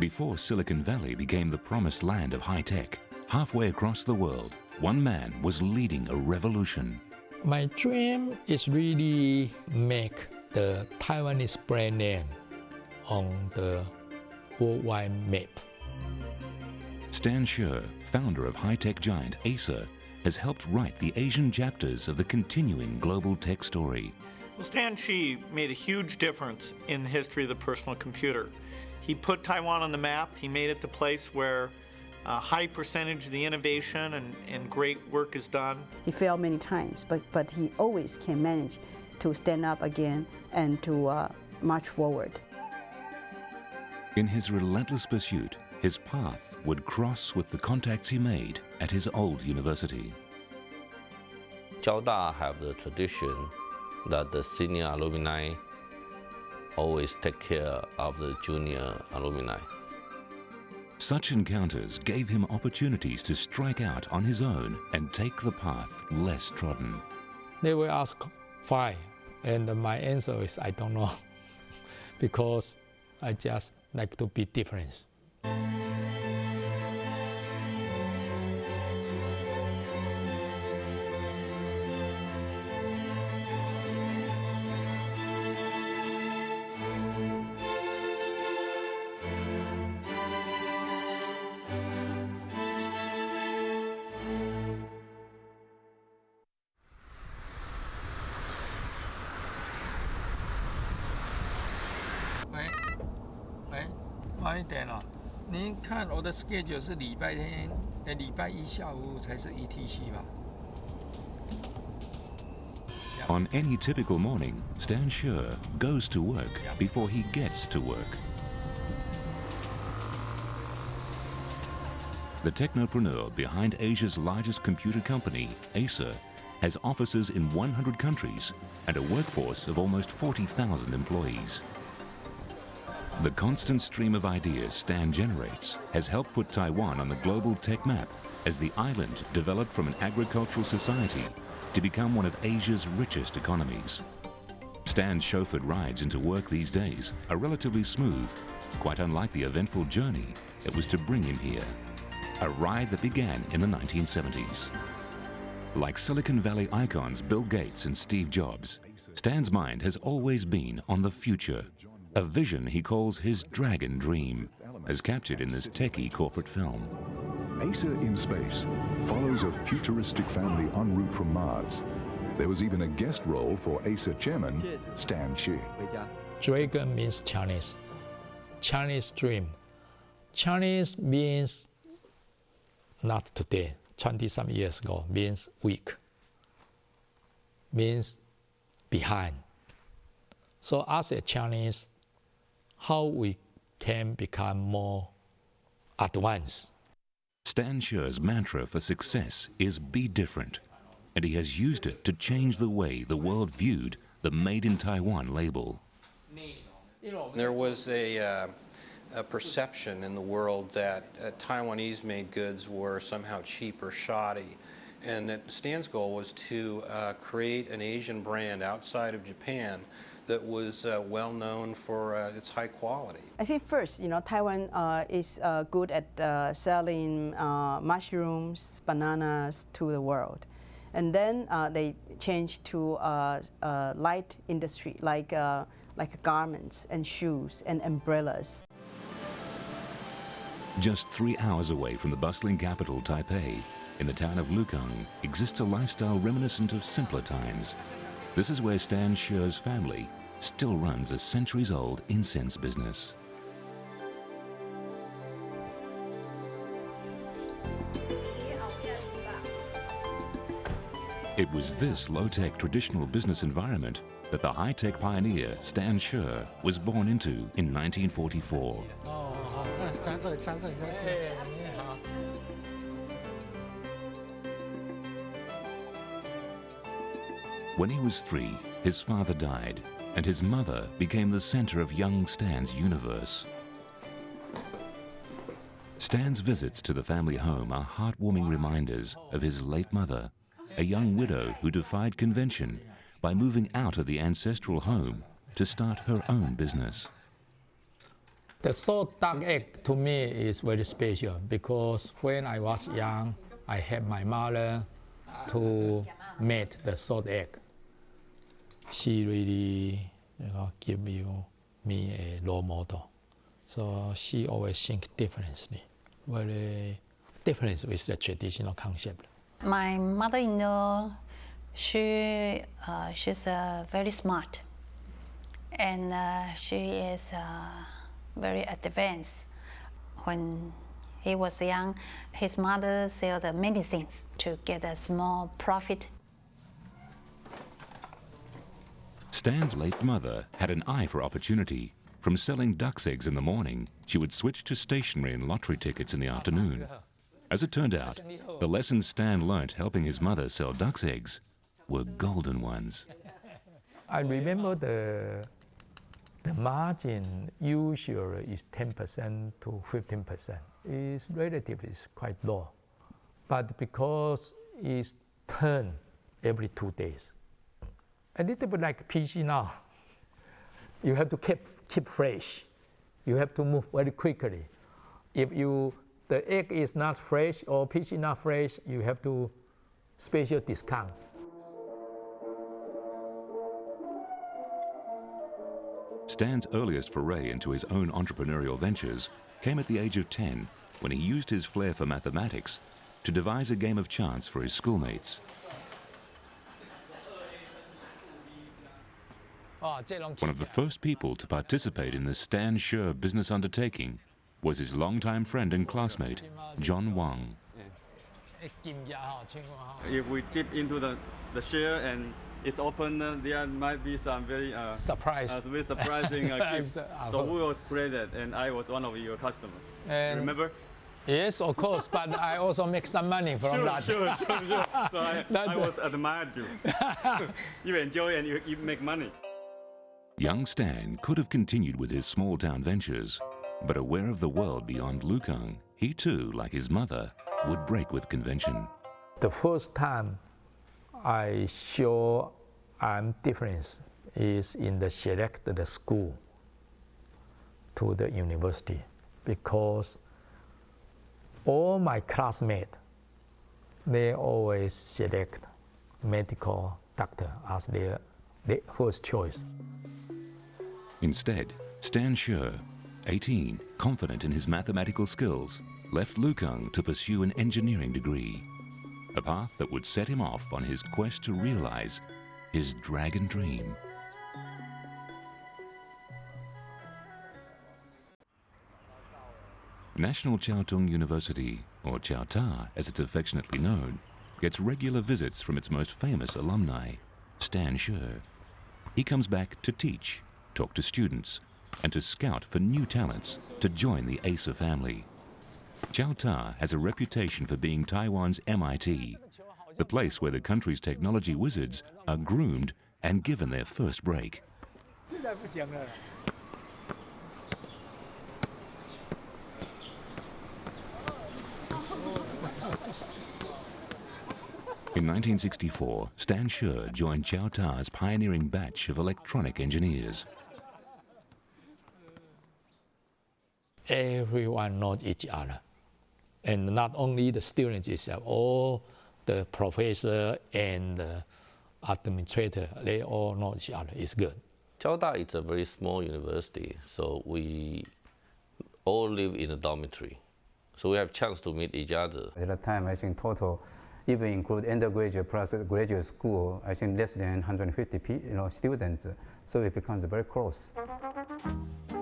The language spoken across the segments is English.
Before Silicon Valley became the promised land of high tech, halfway across the world, one man was leading a revolution. My dream is really make the Taiwanese brand name on the worldwide map. Stan Scher, founder of high-tech giant Acer, has helped write the Asian chapters of the continuing global tech story. Well, Stan Shi made a huge difference in the history of the personal computer. He put Taiwan on the map. He made it the place where a high percentage of the innovation and great work is done. He failed many times, but he always can manage to stand up again and to march forward. In his relentless pursuit, his path would cross with the contacts he made at his old university. Jiaoda have the tradition that the senior alumni always take care of the junior alumni. Such encounters gave him opportunities to strike out on his own and take the path less trodden. They will ask why, and my answer is I don't know, because I just like to be different. schedule 是礼拜天，礼拜一下午才是 ETC 吧。On any typical morning, Stan Scher goes to work before he gets to work. The technopreneur behind Asia's largest computer company, Acer, has offices in 100 countries and a workforce of almost 40,000 employees. The constant stream of ideas Stan generates has helped put Taiwan on the global tech map as the island developed from an agricultural society to become one of Asia's richest economies. Stan's chauffeured rides into work these days are relatively smooth, quite unlike the eventful journey it was to bring him here, a ride that began in the 1970s. Like Silicon Valley icons Bill Gates and Steve Jobs, Stan's mind has always been on the future, a vision he calls his dragon dream, as captured in this techie corporate film. Acer in Space follows a futuristic family en route from Mars. There was even a guest role for Acer chairman Stan Shi. Dragon means Chinese. Chinese dream. Chinese means not today, 20-some years ago, means weak, means behind. So as a Chinese, how we can become more advanced. Stan Scher's mantra for success is be different, and he has used it to change the way the world viewed the Made in Taiwan label. There was a perception in the world that Taiwanese-made goods were somehow cheap or shoddy, and that Stan's goal was to create an Asian brand outside of Japan that was well known for its high quality. I think first, Taiwan is good at selling mushrooms, bananas to the world. And then they changed to light industry, like garments and shoes and umbrellas. Just 3 hours away from the bustling capital, Taipei, in the town of Lukang, exists a lifestyle reminiscent of simpler times. This is where Stan Scher's family still runs a centuries-old incense business. It was this low-tech traditional business environment that the high-tech pioneer Stan Scher was born into in 1944. When he was 3, his father died, and his mother became the center of young Stan's universe. Stan's visits to the family home are heartwarming reminders of his late mother, a young widow who defied convention by moving out of the ancestral home to start her own business. The salt duck egg to me is very special because when I was young, I helped my mother to make the salt egg. She really, give me a role model. So she always thinks differently, very different with the traditional concept. My mother-in-law, she's very smart, and she is very advanced. When he was young, his mother sold many things to get a small profit. Stan's late mother had an eye for opportunity. From selling duck's eggs in the morning, she would switch to stationery and lottery tickets in the afternoon. As it turned out, the lessons Stan learnt helping his mother sell duck's eggs were golden ones. I remember the margin usually is 10% to 15%. It's relatively quite low. But because it's turned every 2 days, a little bit like PC now, you have to keep fresh. You have to move very quickly. If the egg is not fresh or PC not fresh, you have to special discount. Stan's earliest foray into his own entrepreneurial ventures came at the age of 10 when he used his flair for mathematics to devise a game of chance for his schoolmates. One of the first people to participate in the Stan Sure business undertaking was his longtime friend and classmate, John Wang. If we dip into the share and it's open, there might be some very very surprising gifts. So we was created, and I was one of your customers. Remember? Yes, of course, but I also make some money from that. Sure. So I was admired you. You enjoy and you make money. Young Stan could have continued with his small-town ventures, but aware of the world beyond Lukang, he too, like his mother, would break with convention. The first time I show I'm different is in the select the school to the university, because all my classmates, they always select medical doctor as their first choice. Instead, Stan Sure, 18, confident in his mathematical skills, left Lukang to pursue an engineering degree, a path that would set him off on his quest to realize his dragon dream. National Chiao Tung University, or Chiao Ta as it's affectionately known, gets regular visits from its most famous alumni, Stan Sure. He comes back to teach, talk to students, and to scout for new talents to join the ASA family. Chiao Ta has a reputation for being Taiwan's MIT, the place where the country's technology wizards are groomed and given their first break. In 1964, Stan Sure joined Chiao Ta's pioneering batch of electronic engineers. Everyone knows each other. And not only the students itself, all the professor and the administrator, they all know each other. It's good. Chiao Ta is a very small university, so we all live in a dormitory. So we have chance to meet each other. At that time, I think total, even include undergraduate plus graduate school, I think less than 150 students. So it becomes very close.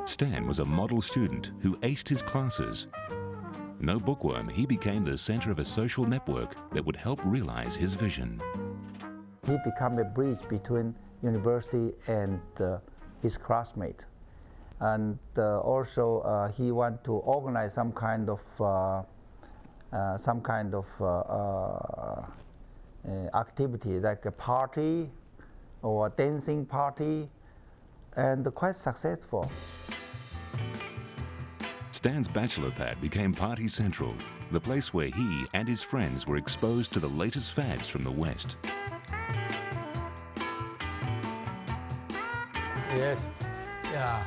Stan was a model student who aced his classes. No bookworm, he became the center of a social network that would help realize his vision. He became a bridge between university and his classmate. And also he wanted to organize some kind of activity like a party or a dancing party, and quite successful. Stan's bachelor pad became Party Central, the place where he and his friends were exposed to the latest fads from the West. Yes, yeah.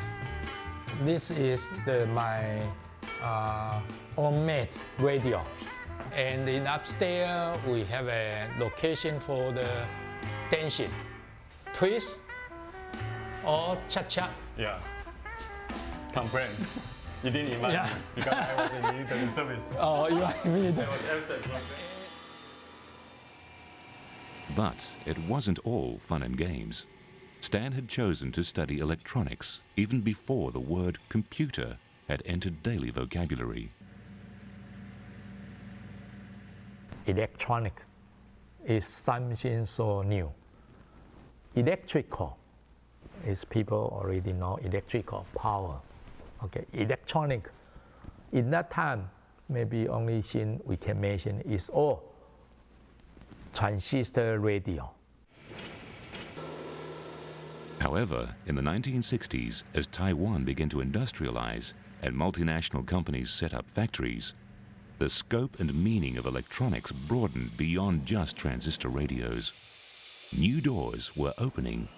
This is my homemade radio. And in upstairs, we have a location for the dancing, twist, or cha-cha. Yeah. Complain. You didn't invite me because I was in military service. Oh, you are in military. I was absent. But it wasn't all fun and games. Stan had chosen to study electronics even before the word computer had entered daily vocabulary. Electronic is something so new. Electrical is people already know electrical power. Okay, electronic, in that time, maybe only thing we can mention is transistor radio. However, in the 1960s, as Taiwan began to industrialize and multinational companies set up factories, the scope and meaning of electronics broadened beyond just transistor radios. New doors were opening.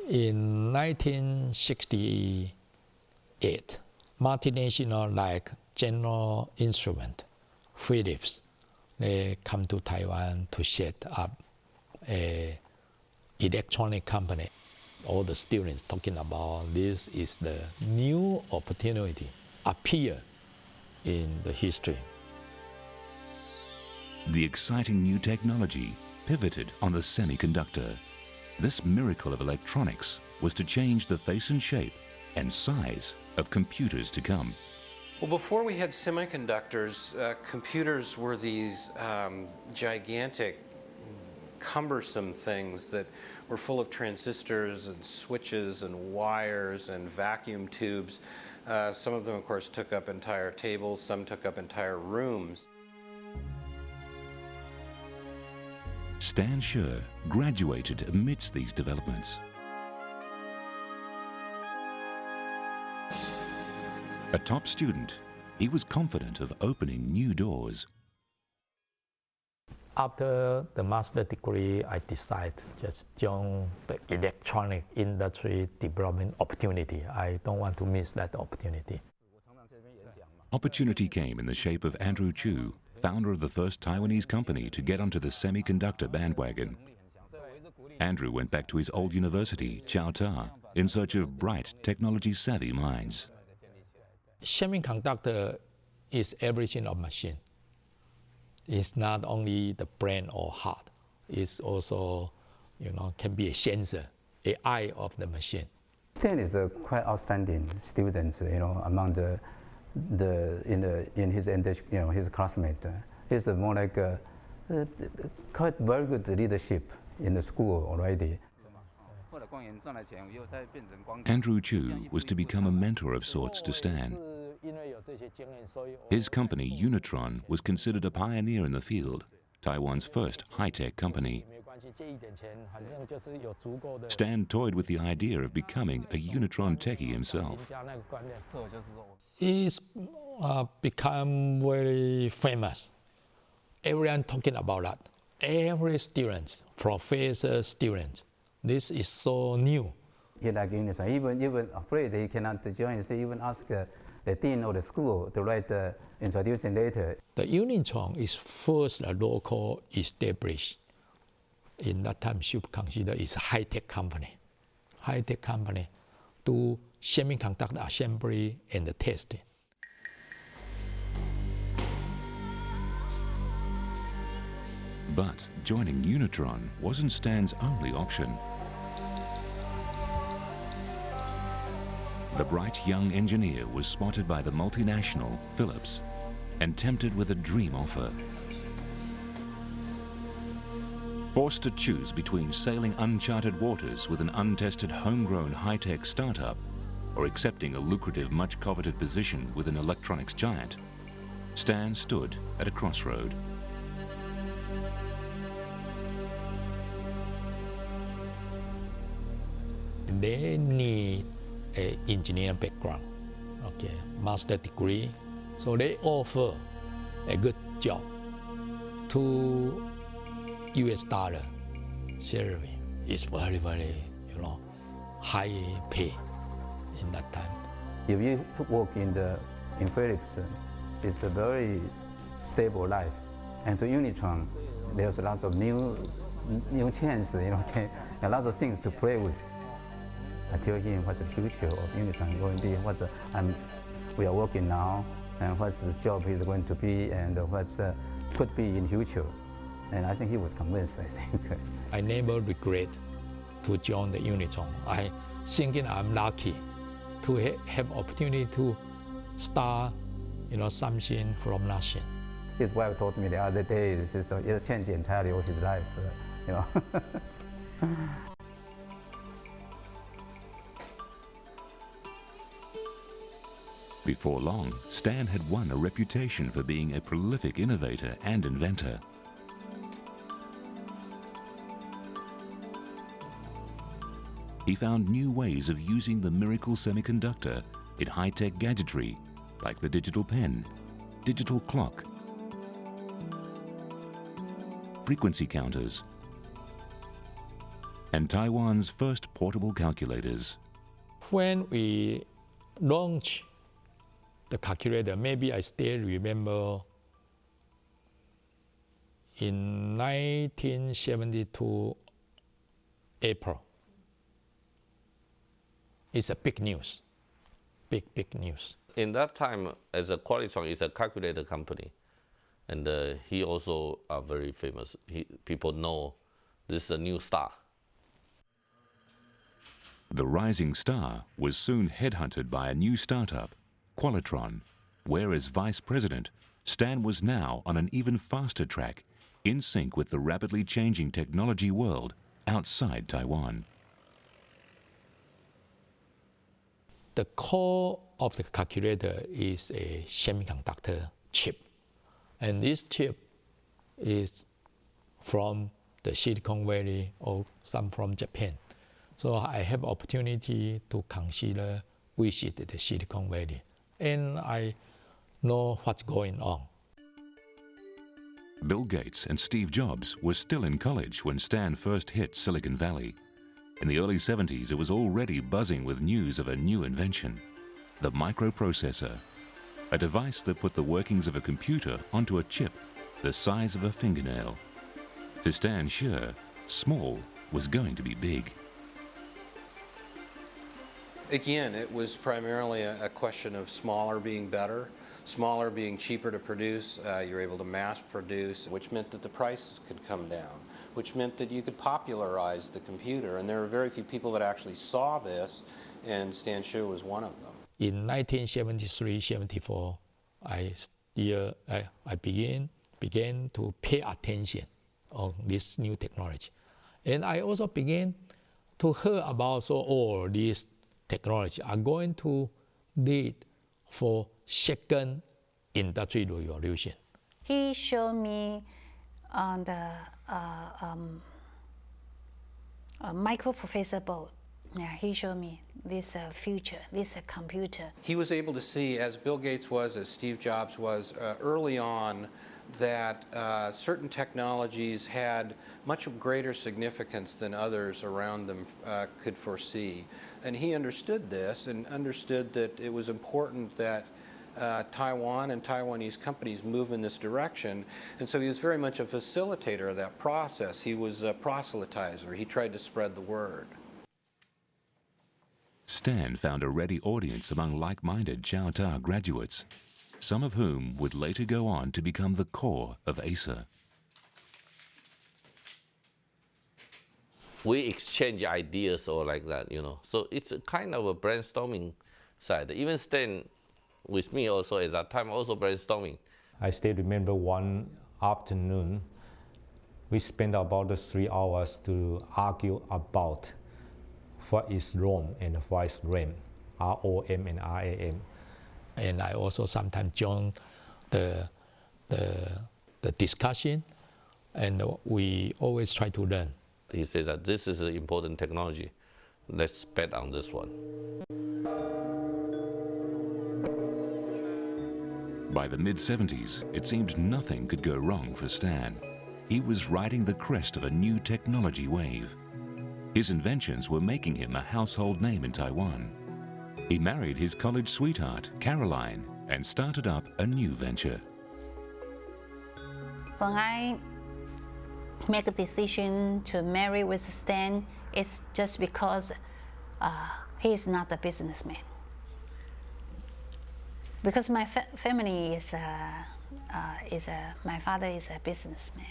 In 1968, multinational like General Instrument, Philips, they come to Taiwan to set up a electronic company. All the students talking about this is the new opportunity appear in the history. The exciting new technology pivoted on the semiconductor. This miracle of electronics was to change the face and shape and size of computers to come. Well, before we had semiconductors, computers were these gigantic, cumbersome things that were full of transistors and switches and wires and vacuum tubes. Some of them, of course, took up entire tables, some took up entire rooms. Stan Scher graduated amidst these developments. A top student, he was confident of opening new doors. After the master degree, I decided just join the electronic industry development opportunity. I don't want to miss that opportunity. Opportunity came in the shape of Andrew Chu, founder of the first Taiwanese company to get onto the semiconductor bandwagon. Andrew went back to his old university, Chiao Ta, in search of bright, technology-savvy minds. Semiconductor is everything of machine. It's not only the brain or heart. It's also, can be a sensor, an eye of the machine. Stan is a quite outstanding student, among in his his classmates. He's more like quite very good leadership in the school already. Andrew Chu was to become a mentor of sorts to Stan. His company, Unitron, was considered a pioneer in the field, Taiwan's first high-tech company. Stan toyed with the idea of becoming a Unitron techie himself. He's become very famous. Everyone talking about that. Every student, professor, student. This is so new. He like Unitron. Even afraid he cannot join. So even ask the dean of the school to write the introduction letter. The Unitron is first local established. In that time, should consider is a high-tech company. High-tech company do semiconductor assembly and testing. But joining Unitron wasn't Stan's only option. The bright young engineer was spotted by the multinational Philips and tempted with a dream offer. Forced to choose between sailing uncharted waters with an untested homegrown high-tech startup or accepting a lucrative, much-coveted position with an electronics giant, Stan stood at a crossroad. They need an engineer background, okay, master degree. So they offer a good job, $2 salary. It's very, very, high pay. in that time. If you work in Philips, it's a very stable life. And to Unitron, there's lots of new chance, a lot of things to play with. I tell him what the future of Unitron is going to be, we are working now, and what the job is going to be, and what could be in future. And I think he was convinced, I think. I never regret to join the Unitron. I thinking I'm lucky to have opportunity to start, something from nothing. His wife told me the other day, it changed entirely of his life, Before long, Stan had won a reputation for being a prolific innovator and inventor. He found new ways of using the miracle semiconductor in high-tech gadgetry, like the digital pen, digital clock, frequency counters, and Taiwan's first portable calculators. When we launched the calculator, maybe I still remember in 1972 April. It's a big news, big news. In that time, as a Qualitron is a calculator company, and he also are very famous. People know this is a new star. The rising star was soon headhunted by a new startup, Qualitron, where as vice president, Stan was now on an even faster track, in sync with the rapidly changing technology world outside Taiwan. The core of the calculator is a semiconductor chip. And this chip is from the Silicon Valley or some from Japan. So I have opportunity to consider visit the Silicon Valley. And I know what's going on. Bill Gates and Steve Jobs were still in college when Stan first hit Silicon Valley. In the early 70s, it was already buzzing with news of a new invention, the microprocessor, a device that put the workings of a computer onto a chip the size of a fingernail. To Stan sure, small was going to be big. Again, it was primarily a question of smaller being better, smaller being cheaper to produce. You're able to mass produce, which meant that the prices could come down, which meant that you could popularize the computer. And there were very few people that actually saw this, and Stan Hsu was one of them. In 1973-74, I began to pay attention on this new technology. And I also began to hear about all these technology are going to lead for second industrial revolution. He showed me the microprocessor board. Yeah, he showed me this future, this computer. He was able to see, as Bill Gates was, as Steve Jobs was, early on, that certain technologies had much greater significance than others around them could foresee. And he understood this and understood that it was important that Taiwan and Taiwanese companies move in this direction. And so he was very much a facilitator of that process. He was a proselytizer. He tried to spread the word. Stan found a ready audience among like-minded Chiao Ta graduates, some of whom would later go on to become the core of Acer. We exchange ideas or like that, So it's a kind of a brainstorming side. Even Stan, with me also at that time, also brainstorming. I still remember one afternoon, we spent about 3 hours to argue about what is ROM and what is RAM, ROM and RAM. And I also sometimes join the discussion, and we always try to learn. He said that this is an important technology. Let's bet on this one. By the mid-70s, it seemed nothing could go wrong for Stan. He was riding the crest of a new technology wave. His inventions were making him a household name in Taiwan. He married his college sweetheart, Caroline, and started up a new venture. When I make a decision to marry with Stan, it's just because he is not a businessman. Because my family my father is a businessman,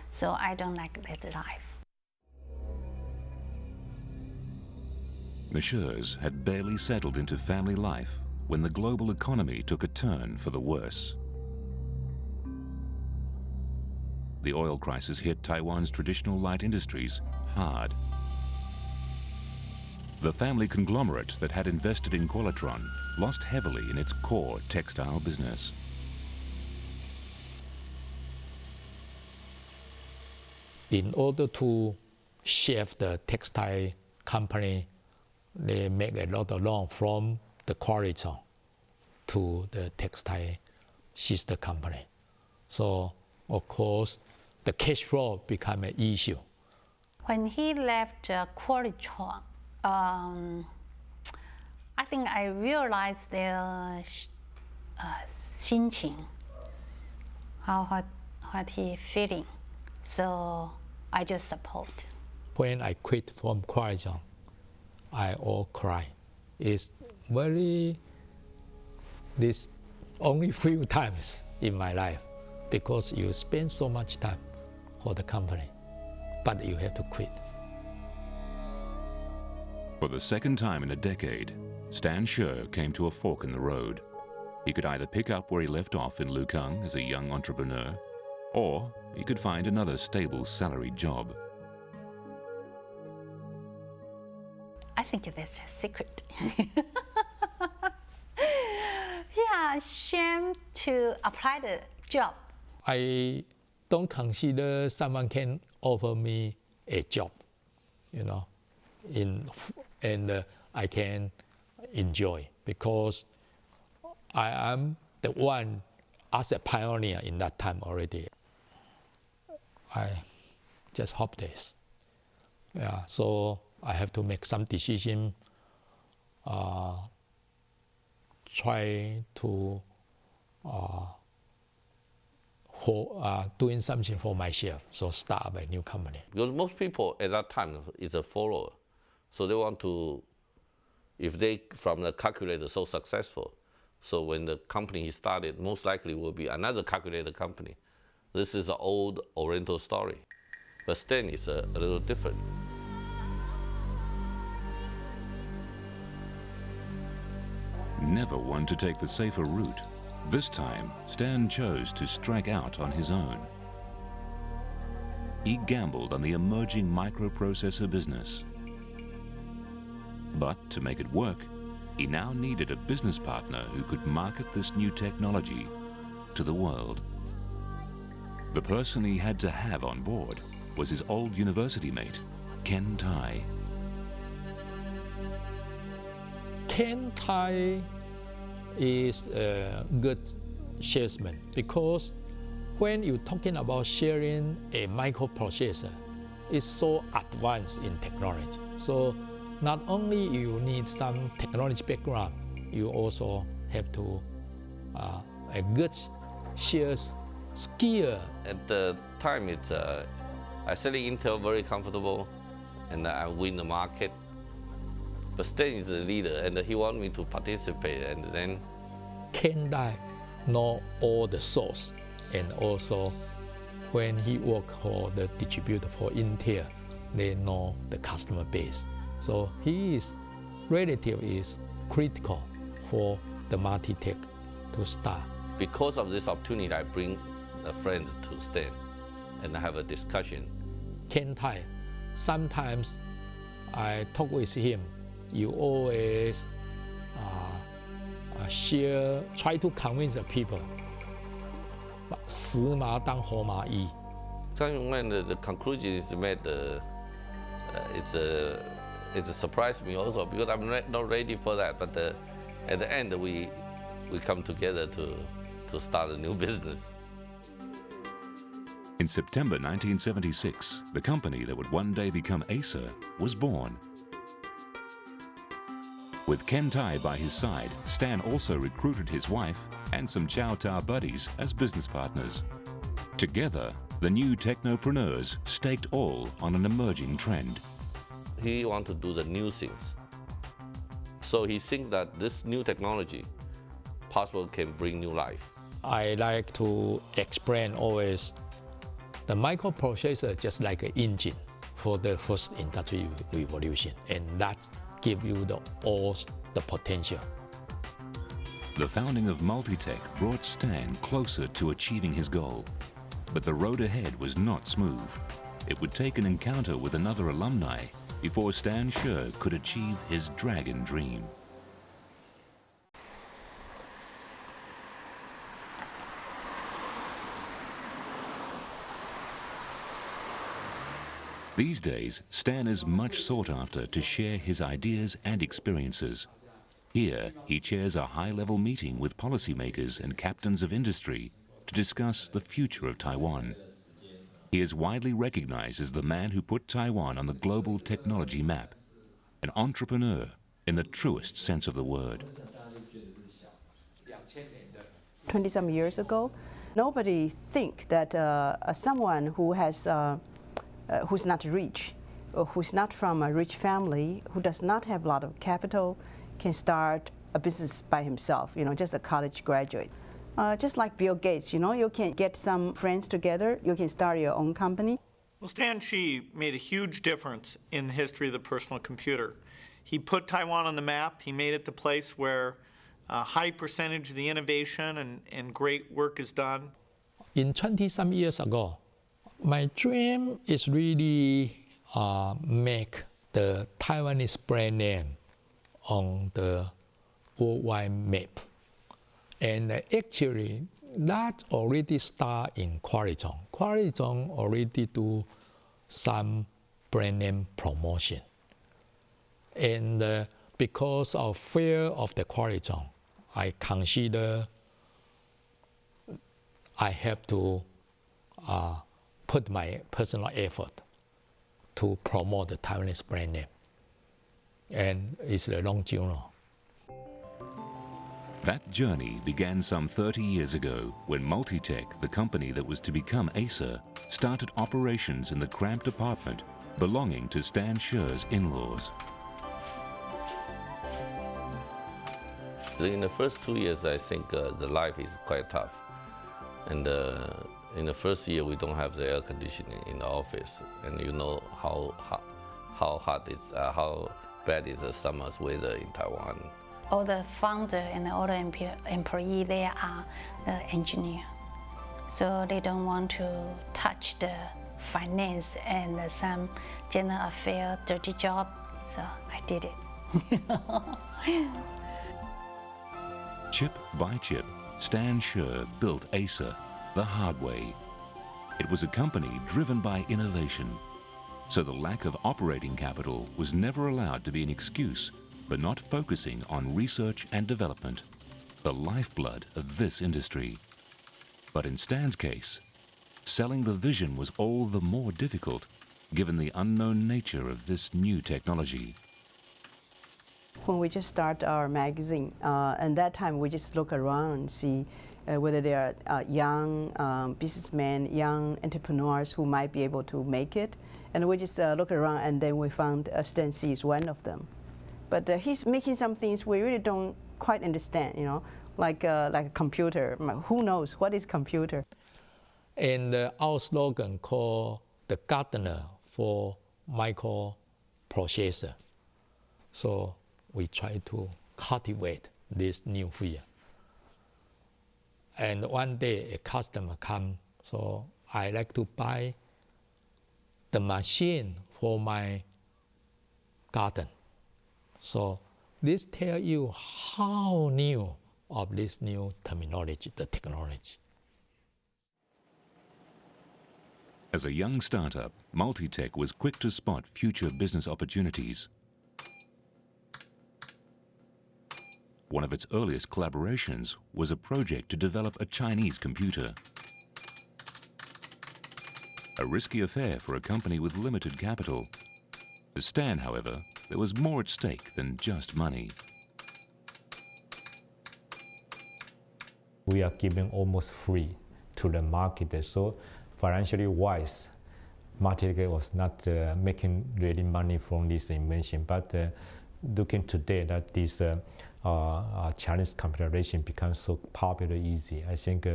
so I don't like that life. The Schers had barely settled into family life when the global economy took a turn for the worse. The oil crisis hit Taiwan's traditional light industries hard. The family conglomerate that had invested in Qualitron lost heavily in its core textile business. In order to shift the textile company, they make a lot of loan from the Qualitron to the textile sister company. So, of course, the cash flow became an issue. When he left Qualitron, I think I realized their 心情, what he feeling. So I just support. When I quit from Qualitron, I all cry. It's this only few times in my life, because you spend so much time for the company, but you have to quit. For the second time in a decade, Stan Scher came to a fork in the road. He could either pick up where he left off in Lukang as a young entrepreneur, or he could find another stable salaried job. I think that's a secret. Yeah, shame to apply the job. I don't consider someone can offer me a job, you know, and I can enjoy, because I am the one as a pioneer in that time already. I just hope this. Yeah, so I have to make some decision, try to doing something for myself, so start up a new company. Because most people at that time is a follower, so they want to, if they from the calculator so successful, so when the company started, most likely will be another calculator company. This is an old Oriental story, but Stan is a little different. Never one to take the safer route, this time Stan chose to strike out on his own. He gambled on the emerging microprocessor business. But to make it work, he now needed a business partner who could market this new technology to the world. The person he had to have on board was his old university mate, Ken Tai. Ken Tai is a good salesman, because when you're talking about sharing a microprocessor, it's so advanced in technology. So not only you need some technology background, you also have to a good sales skill. At the time, I selling Intel very comfortable, and I win the market. But Stan is the leader, and he wanted me to participate, and then Ken Tai know all the source, and also when he work for the distributor for Intel, they know the customer base. So his relative is critical for the Multitech to start. Because of this opportunity, I bring a friend to Stan and have a discussion. Ken Tai, sometimes I talk with him, you always try to convince the people. 死马当活马医. When the conclusion is made, it surprised me also, because I'm not ready for that. But at the end, we come together to start a new business. In September 1976, the company that would one day become Acer was born. With Ken Tai by his side, Stan also recruited his wife and some Chow Tai buddies as business partners. Together, the new technopreneurs staked all on an emerging trend. He wants to do the new things. So he thinks that this new technology possible can bring new life. I like to explain always the microprocessor just like an engine for the first industrial revolution, and that gives you all the potential. The founding of Multitech brought Stan closer to achieving his goal. But the road ahead was not smooth. It would take an encounter with another alumni before Stan She could achieve his dragon dream. These days, Stan is much sought after to share his ideas and experiences. Here, he chairs a high-level meeting with policymakers and captains of industry to discuss the future of Taiwan. He is widely recognized as the man who put Taiwan on the global technology map, an entrepreneur in the truest sense of the word. 20-some years ago, nobody think that someone who has who's not rich, or who's not from a rich family, who does not have a lot of capital, can start a business by himself, just a college graduate. Just like Bill Gates, you can get some friends together, you can start your own company. Well, Stan She made a huge difference in the history of the personal computer. He put Taiwan on the map. He made it the place where a high percentage of the innovation and great work is done. In 20-some years ago, my dream is really make the Taiwanese brand name on the worldwide map. And actually, that already start in Qualitong. Qualitong already do some brand name promotion. And because of fear of the Qualitong, I consider I have to put my personal effort to promote the Taiwanese brand name. And it's a long journey. That journey began some 30 years ago when Multitech, the company that was to become Acer, started operations in the cramped apartment belonging to Stan She's in-laws. In the first 2 years, I think the life is quite tough. And in the first year, we don't have the air conditioning in the office. And you know how hot it's, how bad is the summer's weather in Taiwan. All the founder and all the employee, they are the engineer. So they don't want to touch the finance and some general affair, dirty job. So I did it. Chip by chip, Stan She built Acer the hard way. It was a company driven by innovation. So the lack of operating capital was never allowed to be an excuse for not focusing on research and development, the lifeblood of this industry. But in Stan's case, selling the vision was all the more difficult given the unknown nature of this new technology. When we just start our magazine, and that time we just look around and see whether there are young businessmen, young entrepreneurs who might be able to make it. And we just look around, and then we found Stan She is one of them. But he's making some things we really don't quite understand, like a computer. Who knows what is computer? And our slogan called the gardener for microprocessor. So we try to cultivate this new field. And one day a customer comes, so I like to buy the machine for my garden. So this tells you how new of this new terminology, the technology. As a young startup, Multitech was quick to spot future business opportunities. One of its earliest collaborations was a project to develop a Chinese computer. A risky affair for a company with limited capital. To Stan, however, there was more at stake than just money. we are giving almost free to the market. So financially wise, Multitech was not making really money from this invention. But looking today that this Chinese confederation becomes so popular, easy, I think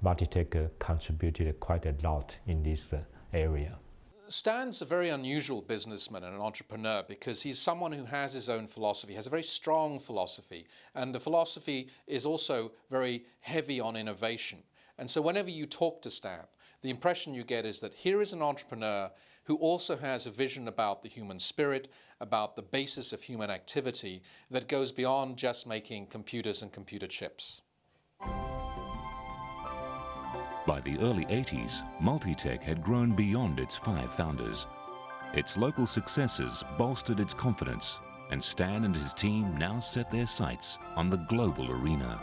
Multitech contributed quite a lot in this area. Stan's a very unusual businessman and an entrepreneur because he's someone who has his own philosophy, has a very strong philosophy, and the philosophy is also very heavy on innovation. And so whenever you talk to Stan, the impression you get is that here is an entrepreneur who also has a vision about the human spirit, about the basis of human activity that goes beyond just making computers and computer chips. By the early 80s, Multitech had grown beyond its 5 founders. Its local successes bolstered its confidence, and Stan and his team now set their sights on the global arena.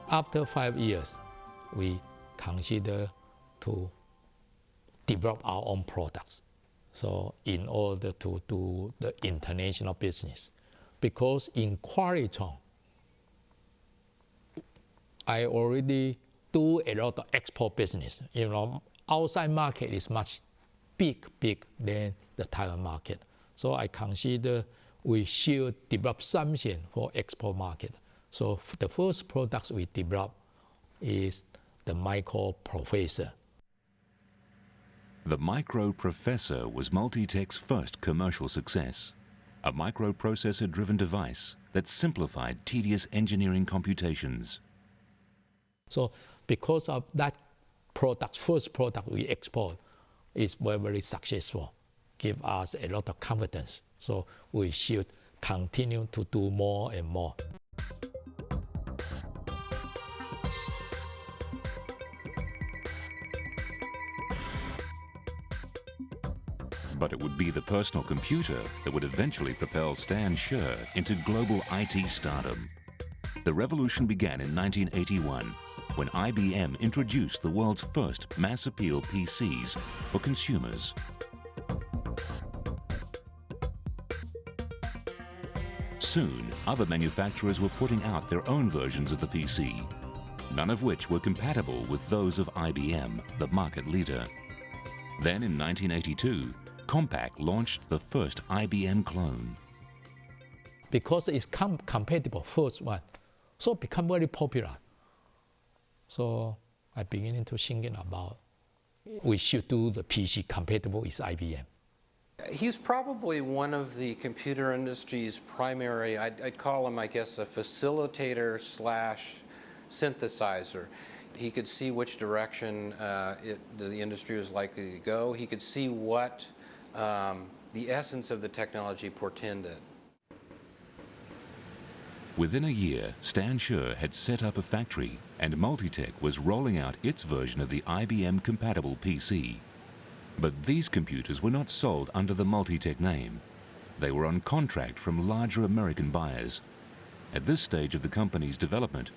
After 5 years, we consider to develop our own products. So in order to do the international business, because in Qualitron, I already do a lot of export business. You know, outside market is much big than the Taiwan market. So I consider we should develop something for export market. So the first products we develop is the microprocessor. The microprocessor was Multitech's first commercial success, a microprocessor-driven device that simplified tedious engineering computations. So because of that product, first product we export is very, very successful, give us a lot of confidence. So we should continue to do more and more. But it would be the personal computer that would eventually propel Stan Scher into global IT stardom. The revolution began in 1981 when IBM introduced the world's first mass-appeal PCs for consumers. Soon, other manufacturers were putting out their own versions of the PC, none of which were compatible with those of IBM, the market leader. Then in 1982, Compaq launched the first IBM clone. Because it's compatible, first one, so it become very popular. So I beginning to thinking about we should do the PC compatible with IBM. He's probably one of the computer industry's primary, I'd call him, I guess, a facilitator / synthesizer. He could see which direction the industry was likely to go. He could see what the essence of the technology portended. Within a year, Stan Scher had set up a factory, and Multitech was rolling out its version of the IBM-compatible PC. But these computers were not sold under the Multitech name. They were on contract from larger American buyers. At this stage of the company's development,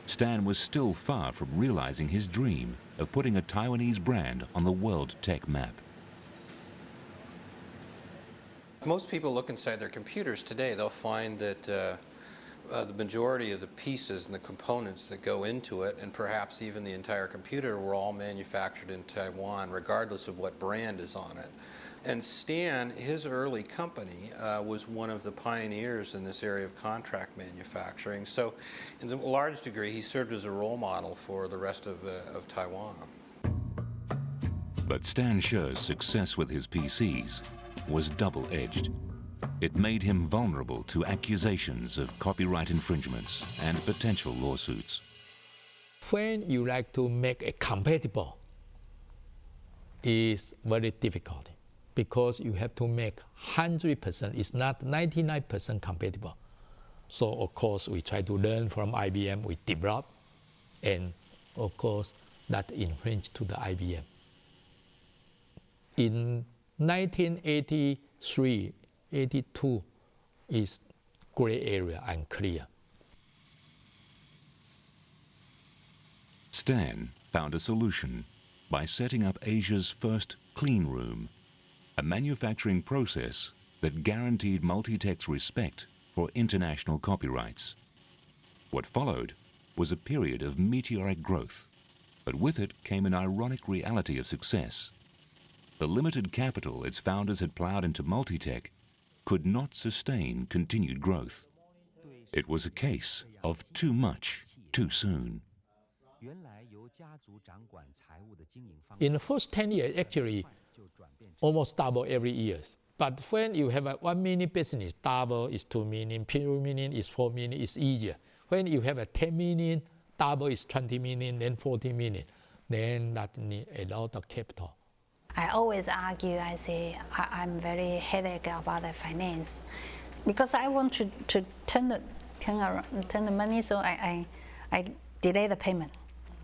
Stan was still far from realizing his dream of putting a Taiwanese brand on the world tech map. Most people look inside their computers today, they'll find that the majority of the pieces and the components that go into it, and perhaps even the entire computer, were all manufactured in Taiwan, regardless of what brand is on it. And Stan, his early company, was one of the pioneers in this area of contract manufacturing. So in a large degree, he served as a role model for the rest of Taiwan. But Stan Scher's success with his PCs was double-edged. It made him vulnerable to accusations of copyright infringements and potential lawsuits. When you like to make a compatible, it's very difficult because you have to make 100%. It's not 99% compatible. So of course we try to learn from IBM. We develop, and of course that infringed to the IBM. In 1983, 82 is gray area, unclear. Stan found a solution by setting up Asia's first clean room, a manufacturing process that guaranteed Multitech's respect for international copyrights. What followed was a period of meteoric growth, but with it came an ironic reality of success. The limited capital its founders had plowed into Multitech could not sustain continued growth. It was a case of too much, too soon. In the first 10 years, actually, almost double every year. But when you have a 1 million business, double is 2 million, 2 million is 4 million, it's easier. When you have a 10 million, double is 20 million, then 40 million, then that need a lot of capital. I always argue, I say, I'm very headache about the finance because I want to turn the money, so I delay the payment.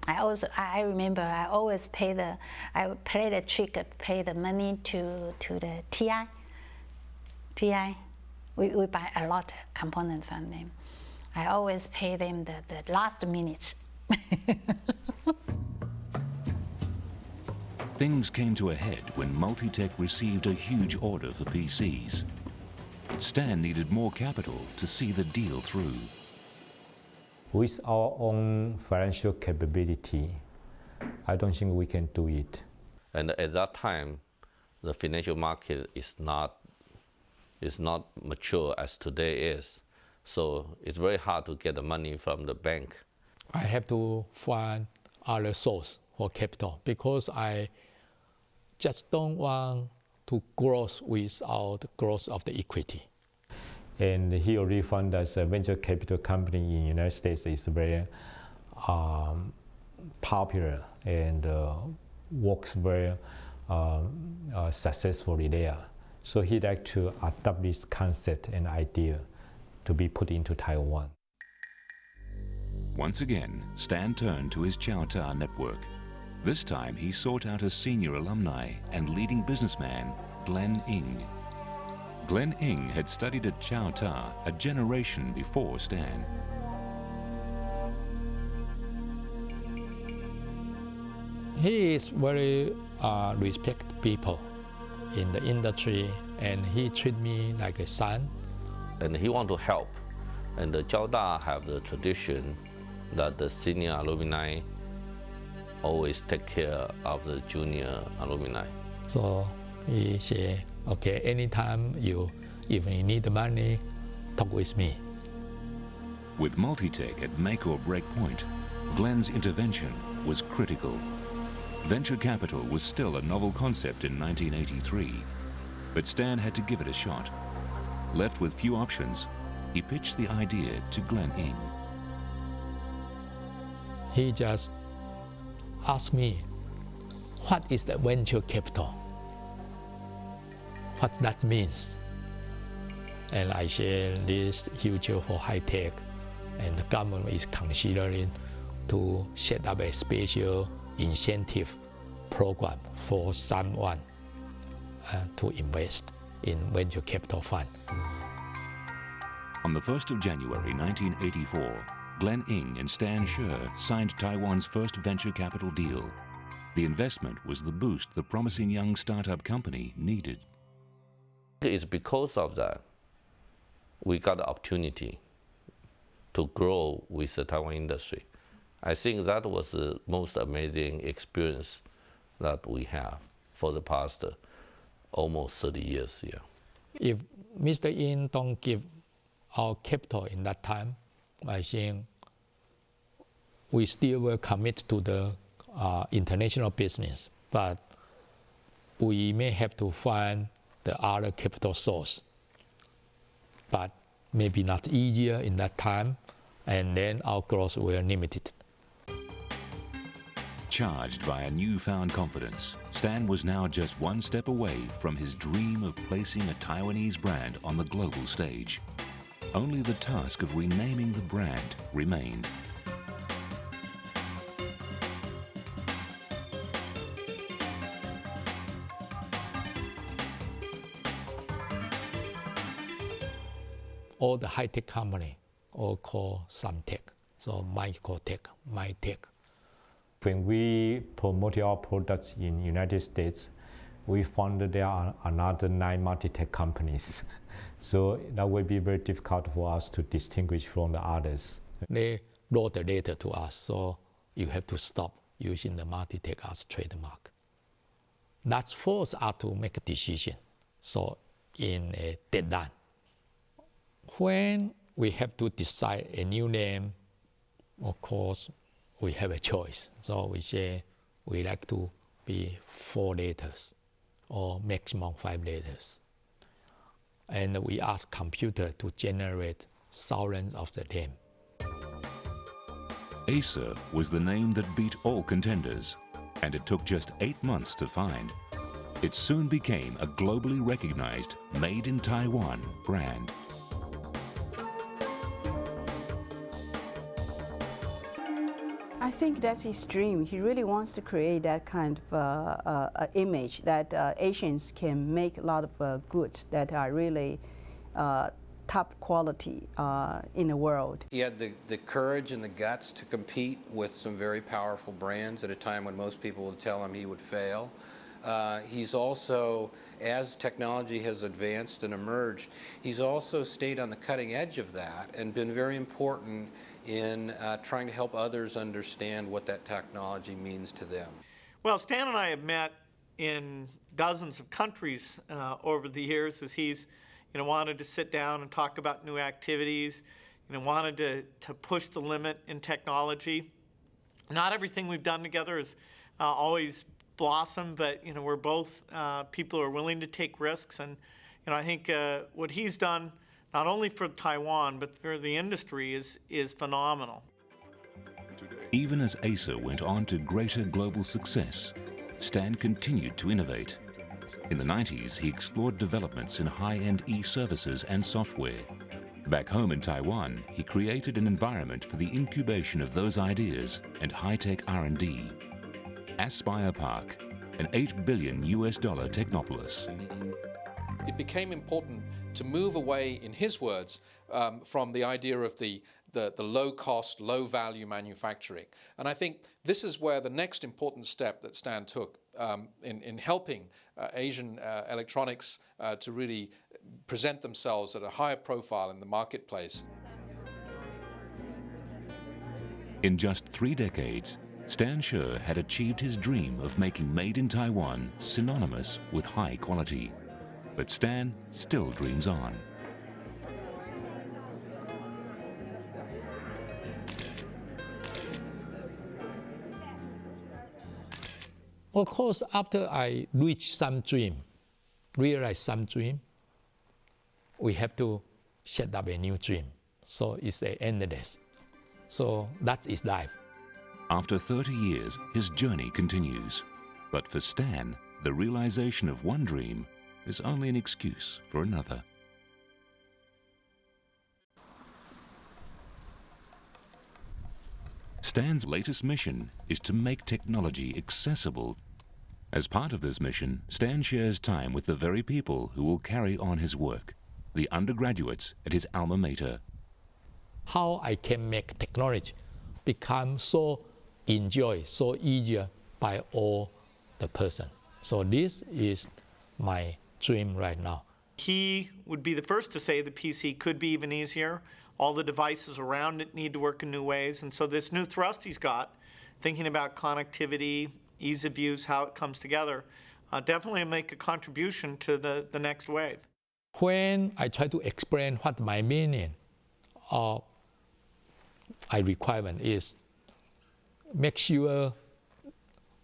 I remember I always I play the trick, pay the money to the TI. We buy a lot of components from them. I always pay them the last minute. Things came to a head when Multitech received a huge order for PCs. Stan needed more capital to see the deal through. With our own financial capability, I don't think we can do it. And at that time, the financial market is not mature as today is. So it's very hard to get the money from the bank. I have to find other source for capital because I just don't want to grow without the growth of the equity. And he already found that a venture capital company in the United States is very popular and works very successfully there. So he'd like to adopt this concept and idea to be put into Taiwan. Once again, Stan turned to his Chowta network. This time he sought out a senior alumni and leading businessman, Glenn Ng. Glenn Ng had studied at Chowta a generation before Stan. He is very respected people in the industry, and he treat me like a son. And he want to help. And the Chowta have the tradition that the senior alumni always take care of the junior alumni. So he said, okay, anytime if you need the money, talk with me. With Multitech at make or break point, Glenn's intervention was critical. Venture capital was still a novel concept in 1983, but Stan had to give it a shot. Left with few options, he pitched the idea to Glenn Ng. He just asked me, what is the venture capital? What that means? And I said, this future for high tech, and the government is considering to set up a special incentive program for someone to invest in venture capital fund. On the 1st of January 1984, Glenn Ng and Stan Sher signed Taiwan's first venture capital deal. The investment was the boost the promising young startup company needed. It's because of that we got the opportunity to grow with the Taiwan industry. I think that was the most amazing experience that we have for the past almost 30 years here. If Mr. Ng don't give our capital in that time, I think we still will commit to the international business, but we may have to find the other capital source. But maybe not easier in that time, and then our growth will limited. Charged by a newfound confidence, Stan was now just one step away from his dream of placing a Taiwanese brand on the global stage. Only the task of renaming the brand remained. All the high-tech company all call some tech, so microtech, mytech. When we promoted our products in United States, we found that there are another 9 multi-tech companies. So that will be very difficult for us to distinguish from the others. They wrote a letter to us, so you have to stop using the Multitech as trademark. That forced us to make a decision, so in a deadline. When we have to decide a new name, of course, we have a choice. So we say we like to be 4 letters or maximum 5 letters. And we ask computer to generate thousands of the name. Acer was the name that beat all contenders, and it took just 8 months to find. It soon became a globally recognized Made in Taiwan brand. I think that's his dream. He really wants to create that kind of image that Asians can make a lot of goods that are really top quality in the world. He had the courage and the guts to compete with some very powerful brands at a time when most people would tell him he would fail. He's also, as technology has advanced and emerged, he's also stayed on the cutting edge of that and been very important in trying to help others understand what that technology means to them. Well, Stan and I have met in dozens of countries over the years as he's wanted to sit down and talk about new activities, wanted to push the limit in technology. Not everything we've done together has always blossomed, but we're both people who are willing to take risks, and I think what he's done not only for Taiwan but for the industry is phenomenal. Even as Acer went on to greater global success, Stan continued to innovate. In the 90s, he explored developments in high-end e-services and software. Back home in Taiwan, he created an environment for the incubation of those ideas and high-tech R&D. Aspire Park, an $8 billion technopolis. It became important to move away, in his words, from the idea of the low-cost, low-value manufacturing. And I think this is where the next important step that Stan took in helping Asian electronics to really present themselves at a higher profile in the marketplace. In just 3 decades, Stan Scher had achieved his dream of making Made in Taiwan synonymous with high quality. But Stan still dreams on. Of course, after I reach some dream, realize some dream, we have to set up a new dream. So it's endless. So that is life. After 30 years, his journey continues. But for Stan, the realization of one dream is only an excuse for another. Stan's latest mission is to make technology accessible. As part of this mission, Stan shares time with the very people who will carry on his work, the undergraduates at his alma mater. How I can make technology become so enjoyed, so easier by all the person. So this is my dream right now. He would be the first to say the PC could be even easier. All the devices around it need to work in new ways. And so this new thrust he's got, thinking about connectivity, ease of use, how it comes together, definitely make a contribution to the next wave. When I try to explain what my meaning or my requirement is, make sure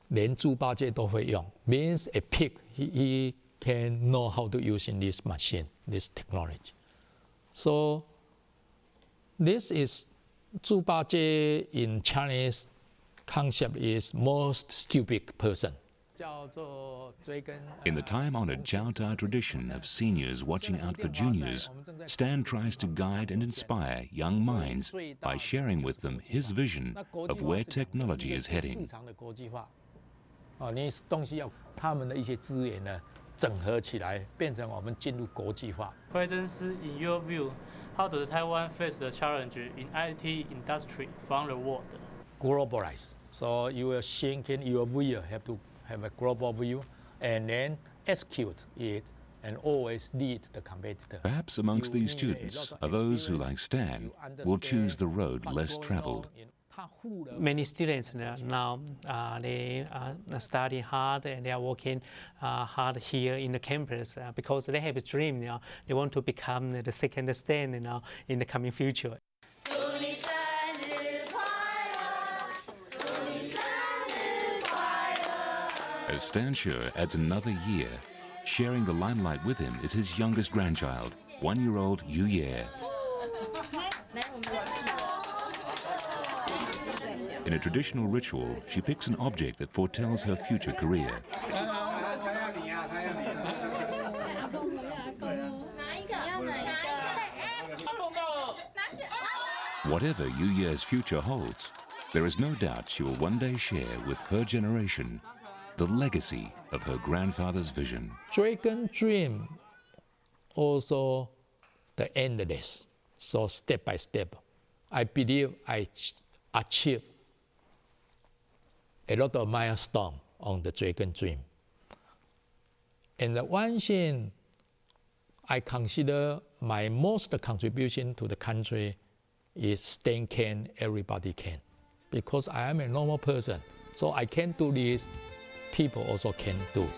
连猪八戒都会用 means a pig he can know how to use in this machine, this technology. So this is 猪八戒 in Chinese concept is most stupid person. In the time-honored Jiao Da tradition of seniors watching out for juniors, Stan tries to guide and inspire young minds by sharing with them his vision of where technology is heading. 你东西要他们的一些资源呢，整合起来，变成我们进入国际化。President, in your view, how does Taiwan face the challenge in IT industry from the world? Globalize. So your thinking, your view have to have a global view, and then execute it and always lead the competitor. Perhaps amongst these students are those who, like Stan, will choose the road less traveled. Many students now they are studying hard and they are working hard here in the campus because they have a dream. They want to become the second Stan in the coming future. As Stan Sure adds another year, sharing the limelight with him is his youngest grandchild, 1-year-old Yu Ye. In a traditional ritual, she picks an object that foretells her future career. Whatever Yu Ye's future holds, there is no doubt she will one day share with her generation the legacy of her grandfather's vision. Dragon dream also the endless, so step by step. I believe I achieved a lot of milestones on the Dragon dream. And the one thing I consider my most contribution to the country is Stan can, everybody can. Because I am a normal person, so I can do this, people also can do.